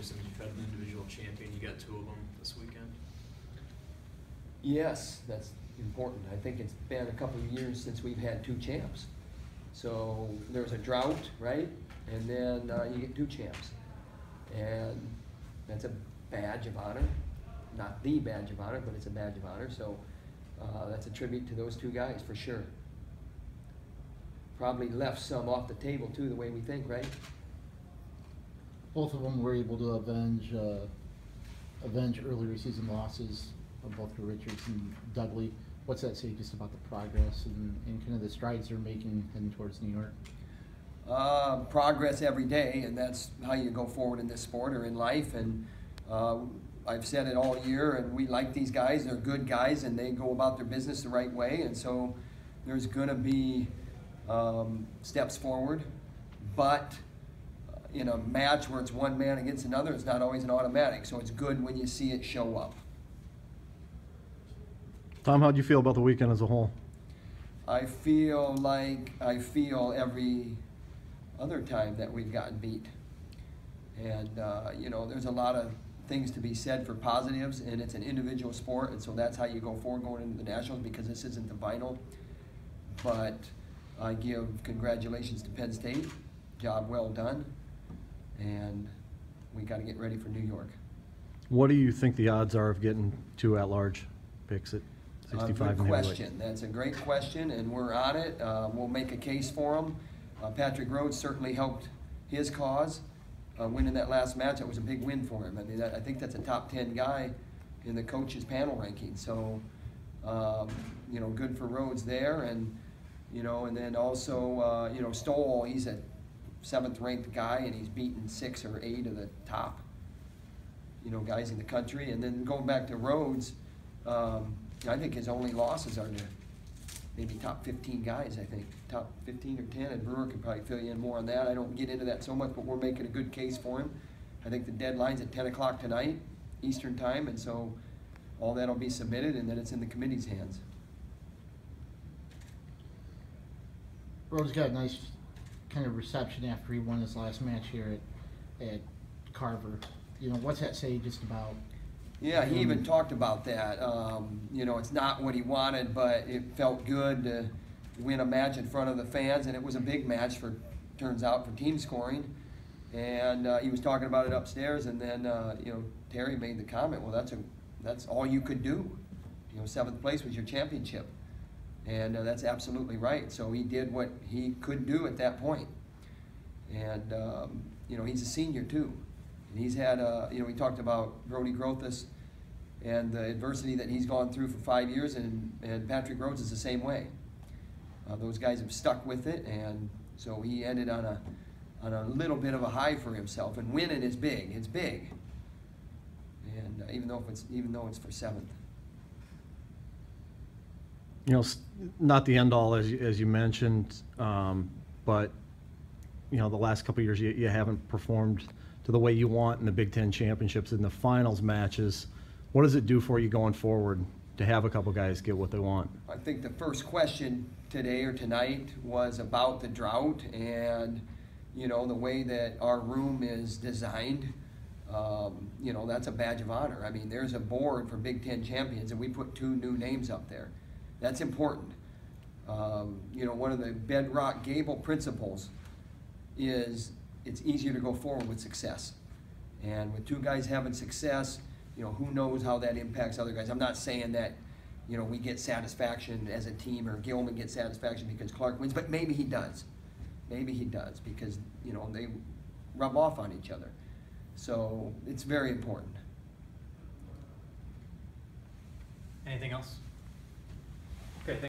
Anderson, you've had an individual champion. You got 2 of them this weekend. Yes, that's important. I think it's been a couple of years since we've had 2 champs. So there's a drought, right? And then you get 2 champs. And that's a badge of honor. Not the badge of honor, but it's a badge of honor. So that's a tribute to those 2 guys for sure. Probably left some off the table too, the way we think, right? Both of them were able to avenge earlier season losses of both Richards and Dudley. What's that say just about the progress and kind of the strides they're making heading towards New York? Progress every day, and that's how you go forward in this sport or in life. And I've said it all year, and we like these guys. They're good guys, and they go about their business the right way. And so there's going to be steps forward, but in a match where it's one man against another, it's not always an automatic. So it's good when you see it show up. Tom, how do you feel about the weekend as a whole? I feel like I feel every other time that we've gotten beat. And, you know, there's a lot of things to be said for positives, and it's an individual sport, and so that's how you go forward going into the Nationals, because this isn't the final. But I give congratulations to Penn State. Job well done. And we got to get ready for New York. What do you think the odds are of getting 2 at-large picks at 65 Good question. That's a great question, and we're on it. We'll make a case for him. Patrick Rhodes certainly helped his cause. Winning that last match, that was a big win for him. I mean, I think that's a top 10 guy in the coaches panel ranking. So, you know, good for Rhodes there. And, you know, and then also, you know, Stoll, he's a 7th ranked guy, and he's beaten 6 or 8 of the top, you know, guys in the country. And then going back to Rhodes, I think his only losses are to maybe top 15 guys, I think. Top 15 or 10, and Brewer could probably fill you in more on that. I don't get into that so much, but we're making a good case for him. I think the deadline's at 10 o'clock tonight, Eastern time, and so all that will be submitted, and then it's in the committee's hands. Rhodes got a nice kind of reception after he won his last match here at Carver. You know, what's that say just about? Yeah, he even talked about that. You know, it's not what he wanted, but it felt good to win a match in front of the fans, and it was a big match for, turns out, for team scoring. And he was talking about it upstairs, and then you know, Terry made the comment, well, that's all you could do. You know, 7th place was your championship, and that's absolutely right. So he did what he could do at that point. And you know, he's a senior too. And he's had, you know, we talked about Brody Grothus and the adversity that he's gone through for 5 years, and Patrick Rhodes is the same way. Those guys have stuck with it, and so he ended on a little bit of a high for himself. And winning is big. It's big, and even though it's for 7th. You know, not the end all as you mentioned, but you know, the last couple of years you haven't performed to the way you want in the Big Ten championships in the finals matches. What does it do for you going forward to have a couple guys get what they want? I think the first question today or tonight was about the drought, and you know, the way that our room is designed. You know, that's a badge of honor. I mean, there's a board for Big Ten champions, and we put 2 new names up there. That's important. You know, one of the bedrock Gable principles is it's easier to go forward with success. And with 2 guys having success, you know, who knows how that impacts other guys. I'm not saying that, you know, we get satisfaction as a team or Gilman gets satisfaction because Clark wins, but maybe he does. Maybe he does, because, you know, they rub off on each other. So it's very important. Anything else? Okay.